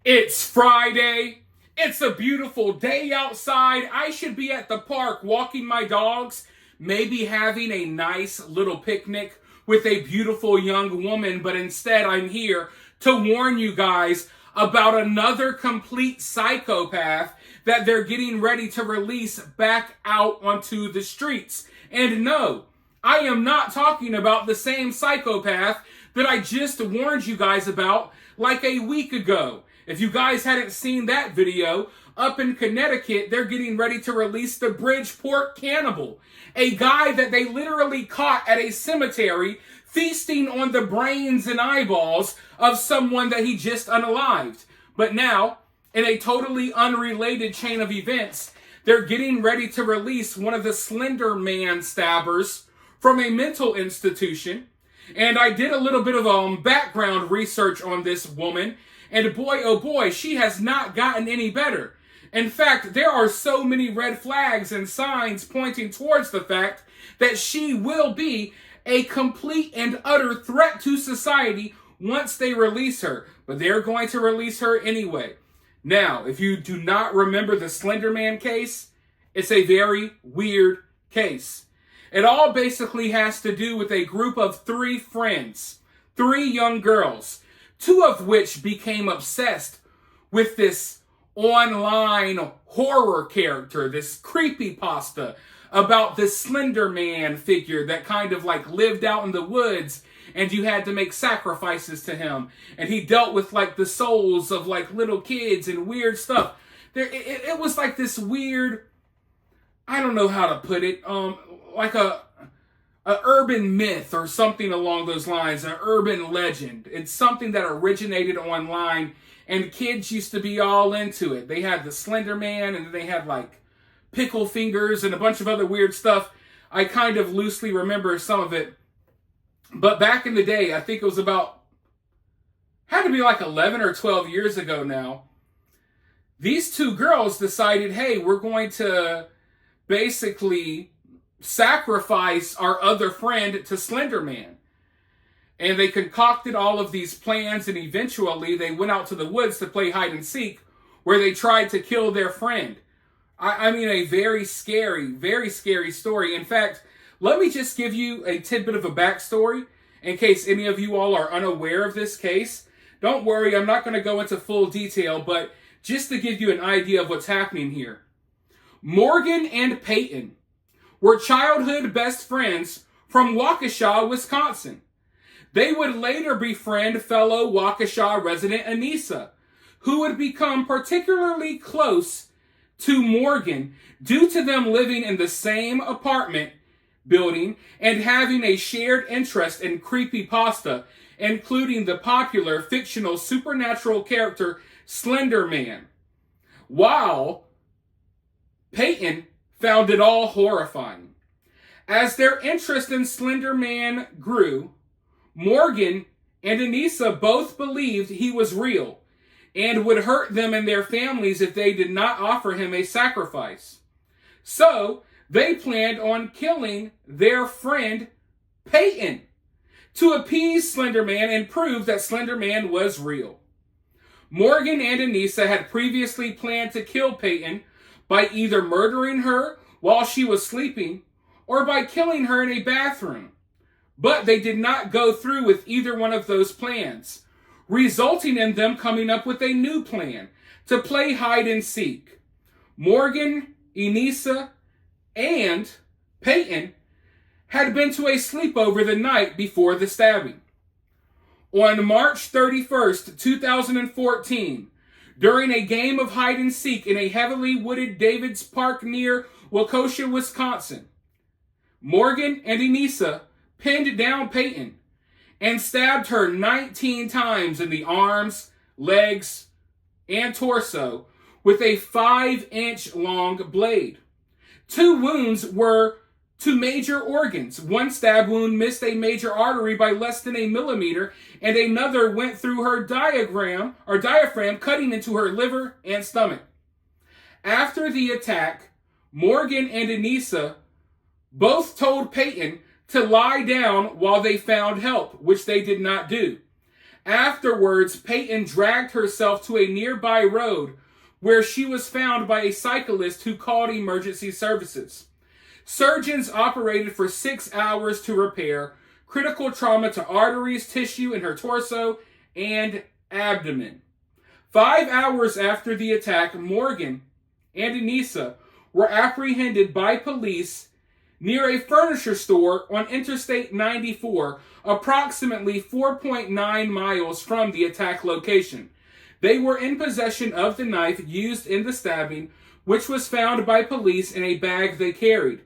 It's Friday. It's a beautiful day outside. I should be at the park walking my dogs, maybe having a nice little picnic with a beautiful young woman, but instead I'm here to warn you guys about another complete psychopath that they're getting ready to release back out onto the streets. And no, I am not talking about the same psychopath that I just warned you guys about like a week ago. If you guys hadn't seen that video, up in Connecticut, they're getting ready to release the Bridgeport Cannibal, a guy that they literally caught at a cemetery feasting on the brains and eyeballs of someone that he just unalived. But now, in a totally unrelated chain of events, they're getting ready to release one of the Slender Man stabbers from a mental institution. And I did a little bit of background research on this woman, and boy, oh boy, she has not gotten any better. In fact, there are so many red flags and signs pointing towards the fact that she will be a complete and utter threat to society once they release her. But they're going to release her anyway. Now, if you do not remember the Slender Man case, it's a very weird case. It all basically has to do with a group of three friends, three young girls, two of which became obsessed with this online horror character, this creepypasta about this Slender Man figure that kind of like lived out in the woods and you had to make sacrifices to him. And he dealt with like the souls of like little kids and weird stuff. It was like this weird, I don't know how to put it, like a urban myth or something along those lines, an urban legend. It's something that originated online, and kids used to be all into it. They had the Slender Man, and they had like pickle fingers and a bunch of other weird stuff. I kind of loosely remember some of it. But back in the day, I think it was had to be like 11 or 12 years ago now, these two girls decided, hey, we're going to basically sacrifice our other friend to Slender Man. And they concocted all of these plans, and eventually they went out to the woods to play hide and seek, where they tried to kill their friend. I mean, a very scary story. In fact, let me just give you a tidbit of a backstory in case any of you all are unaware of this case. Don't worry, I'm not going to go into full detail, but just to give you an idea of what's happening here. Morgan and Peyton were childhood best friends from Waukesha, Wisconsin. They would later befriend fellow Waukesha resident Anissa, who would become particularly close to Morgan due to them living in the same apartment building and having a shared interest in creepypasta, including the popular fictional supernatural character Slender Man. While Peyton found it all horrifying. As their interest in Slender Man grew, Morgan and Anissa both believed he was real and would hurt them and their families if they did not offer him a sacrifice. So, they planned on killing their friend Peyton to appease Slender Man and prove that Slender Man was real. Morgan and Anissa had previously planned to kill Peyton by either murdering her while she was sleeping or by killing her in a bathroom. But they did not go through with either one of those plans, resulting in them coming up with a new plan to play hide and seek. Morgan, Anissa, and Peyton had been to a sleepover the night before the stabbing. On March 31st, 2014, during a game of hide and seek in a heavily wooded Davids Park near Waukesha, Wisconsin, Morgan and Anissa pinned down Peyton and stabbed her 19 times in the arms, legs, and torso with a 5-inch long blade. 2 wounds were to major organs. One stab wound missed a major artery by less than a millimeter, and another went through her diaphragm, cutting into her liver and stomach. After the attack, Morgan and Anissa both told Peyton to lie down while they found help, which they did not do. Afterwards, Peyton dragged herself to a nearby road where she was found by a cyclist who called emergency services. Surgeons operated for 6 hours to repair critical trauma to arteries, tissue in her torso, and abdomen. 5 hours after the attack, Morgan and Anissa were apprehended by police near a furniture store on Interstate 94, approximately 4.9 miles from the attack location. They were in possession of the knife used in the stabbing, which was found by police in a bag they carried.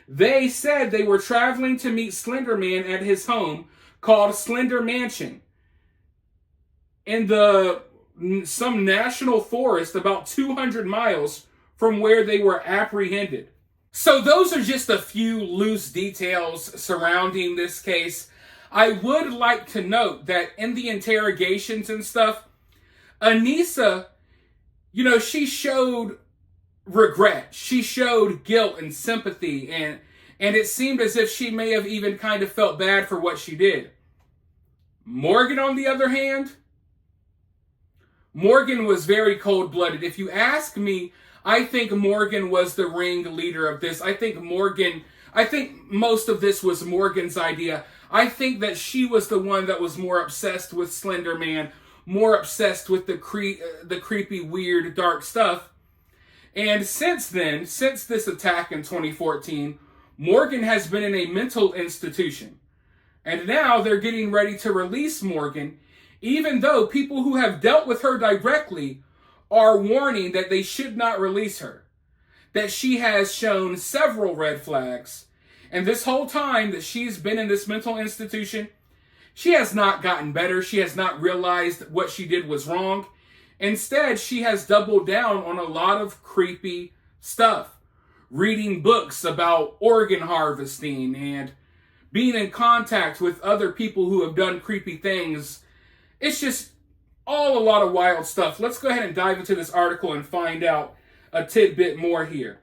They said they were traveling to meet Slender Man at his home called Slender Mansion in some national forest about 200 miles from where they were apprehended. So those are just a few loose details surrounding this case. I would like to note that in the interrogations and stuff, Anissa, she showed regret. She showed guilt and sympathy, and it seemed as if she may have even kind of felt bad for what she did. Morgan, on the other hand, Morgan was very cold-blooded. If you ask me, I think Morgan was the ringleader of this. I think most of this was Morgan's idea. I think that she was the one that was more obsessed with Slender Man, more obsessed with the creepy, weird, dark stuff. And since this attack in 2014, Morgan has been in a mental institution. And now they're getting ready to release Morgan, even though people who have dealt with her directly are warning that they should not release her, that she has shown several red flags. And this whole time that she's been in this mental institution, she has not gotten better. She has not realized what she did was wrong. Instead, she has doubled down on a lot of creepy stuff. Reading books about organ harvesting and being in contact with other people who have done creepy things. It's just all a lot of wild stuff. Let's go ahead and dive into this article and find out a tidbit more here.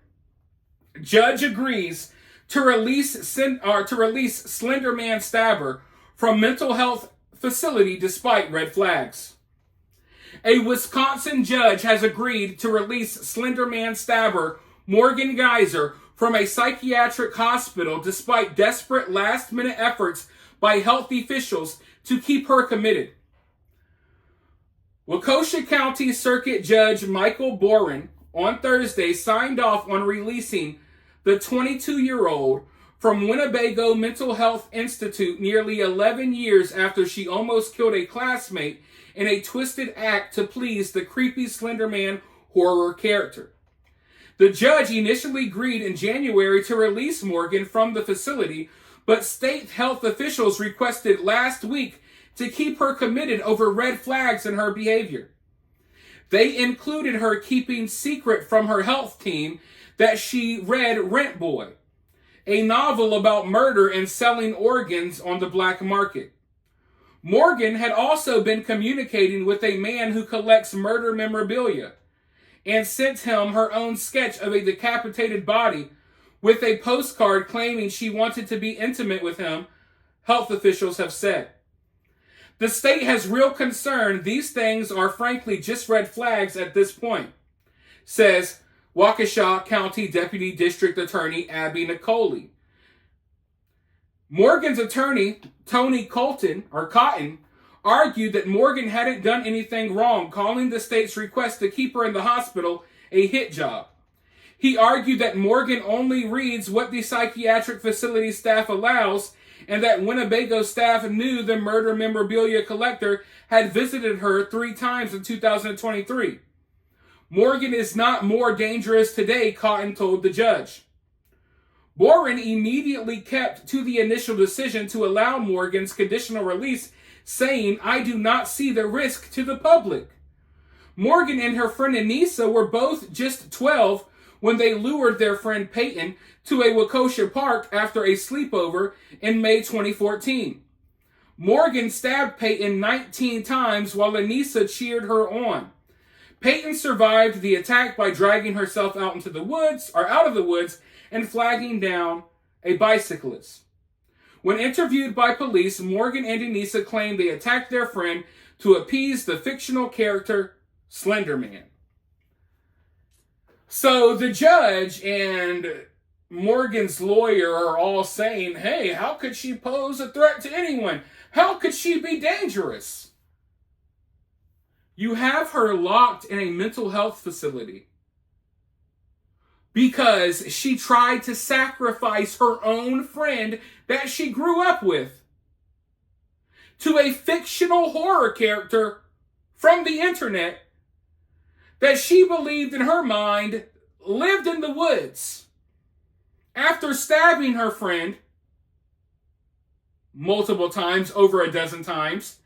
Judge agrees to release Slender Man stabber from mental health facility despite red flags. A Wisconsin judge has agreed to release Slender Man stabber Morgan Geyser from a psychiatric hospital despite desperate last-minute efforts by health officials to keep her committed. Waukesha County Circuit Judge Michael Boren on Thursday signed off on releasing the 22-year-old from Winnebago Mental Health Institute nearly 11 years after she almost killed a classmate in a twisted act to please the creepy Slender Man horror character. The judge initially agreed in January to release Morgan from the facility, but state health officials requested last week to keep her committed over red flags in her behavior. They included her keeping secret from her health team that she read Rent Boy, a novel about murder and selling organs on the black market. Morgan had also been communicating with a man who collects murder memorabilia and sent him her own sketch of a decapitated body with a postcard claiming she wanted to be intimate with him, health officials have said. The state has real concern these things are frankly just red flags at this point, says Waukesha County Deputy District Attorney Abby Nicoli. Morgan's attorney, Tony Cotton, argued that Morgan hadn't done anything wrong, calling the state's request to keep her in the hospital a hit job. He argued that Morgan only reads what the psychiatric facility staff allows and that Winnebago staff knew the murder memorabilia collector had visited her 3 times in 2023. Morgan is not more dangerous today, Cotton told the judge. Boren immediately kept to the initial decision to allow Morgan's conditional release, saying, "I do not see the risk to the public." Morgan and her friend Anissa were both just 12 when they lured their friend Peyton to a Waukesha park after a sleepover in May 2014. Morgan stabbed Peyton 19 times while Anissa cheered her on. Peyton survived the attack by dragging herself out of the woods and flagging down a bicyclist. When interviewed by police, Morgan and Anissa claimed they attacked their friend to appease the fictional character Slender Man. So the judge and Morgan's lawyer are all saying, hey, how could she pose a threat to anyone? How could she be dangerous? You have her locked in a mental health facility because she tried to sacrifice her own friend that she grew up with to a fictional horror character from the internet that she believed in her mind lived in the woods. After stabbing her friend multiple times, over a dozen times,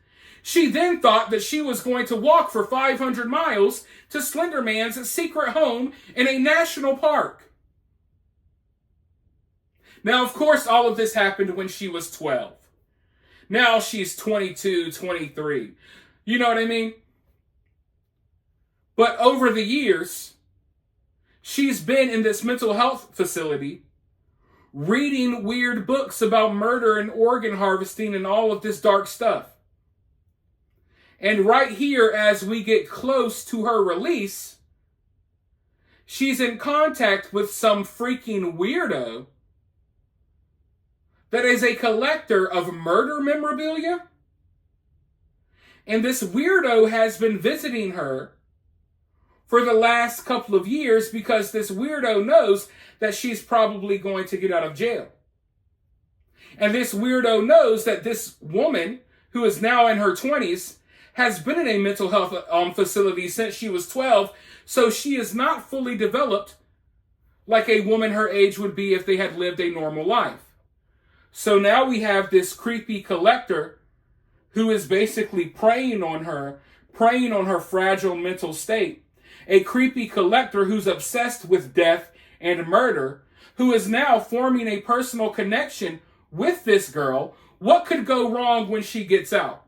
she then thought that she was going to walk for 500 miles to Slender Man's secret home in a national park. Now, of course, all of this happened when she was 12. Now she's 22, 23. You know what I mean? But over the years, she's been in this mental health facility reading weird books about murder and organ harvesting and all of this dark stuff. And right here, as we get close to her release, she's in contact with some freaking weirdo that is a collector of murder memorabilia. And this weirdo has been visiting her for the last couple of years because this weirdo knows that she's probably going to get out of jail. And this weirdo knows that this woman, who is now in her 20s, has been in a mental health facility since she was 12, so she is not fully developed like a woman her age would be if they had lived a normal life. So now we have this creepy collector who is basically preying on her fragile mental state. A creepy collector who's obsessed with death and murder, who is now forming a personal connection with this girl. What could go wrong when she gets out?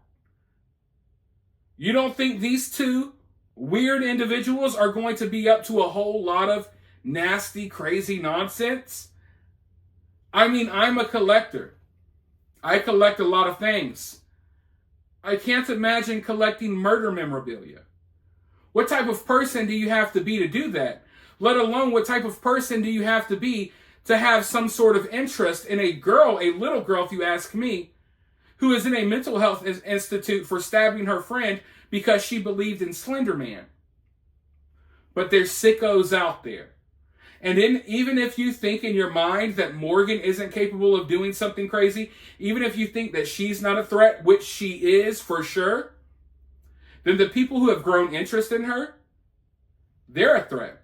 You don't think these two weird individuals are going to be up to a whole lot of nasty, crazy nonsense? I mean, I'm a collector. I collect a lot of things. I can't imagine collecting murder memorabilia. What type of person do you have to be to do that? Let alone what type of person do you have to be to have some sort of interest in a girl, a little girl if you ask me, who is in a mental health institute for stabbing her friend because she believed in Slender Man. But there's sickos out there. And then even if you think in your mind that Morgan isn't capable of doing something crazy, even if you think that she's not a threat, which she is for sure, then the people who have grown interest in her, they're a threat.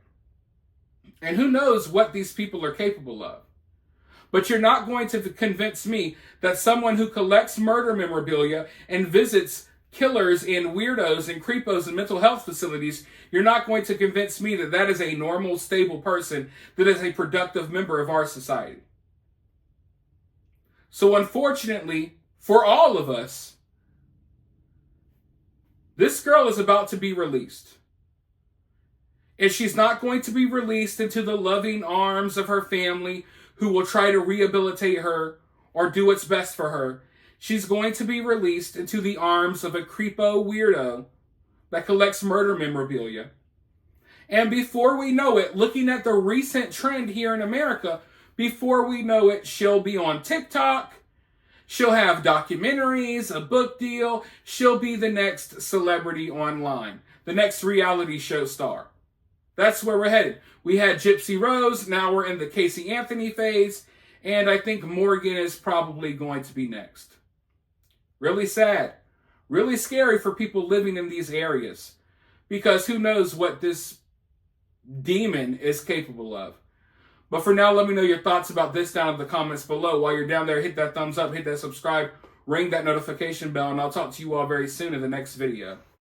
And who knows what these people are capable of. But you're not going to convince me that someone who collects murder memorabilia and visits killers and weirdos and creepos in mental health facilities, you're not going to convince me that that is a normal, stable person that is a productive member of our society. So unfortunately, for all of us, this girl is about to be released. And she's not going to be released into the loving arms of her family who will try to rehabilitate her or do what's best for her. She's going to be released into the arms of a creepo weirdo that collects murder memorabilia. And before we know it, looking at the recent trend here in America, before we know it, she'll be on TikTok. She'll have documentaries, a book deal. She'll be the next celebrity online, the next reality show star. That's where we're headed. We had Gypsy Rose. Now we're in the Casey Anthony phase. And I think Morgan is probably going to be next. Really sad. Really scary for people living in these areas. Because who knows what this demon is capable of. But for now, let me know your thoughts about this down in the comments below. While you're down there, hit that thumbs up, hit that subscribe, ring that notification bell, and I'll talk to you all very soon in the next video.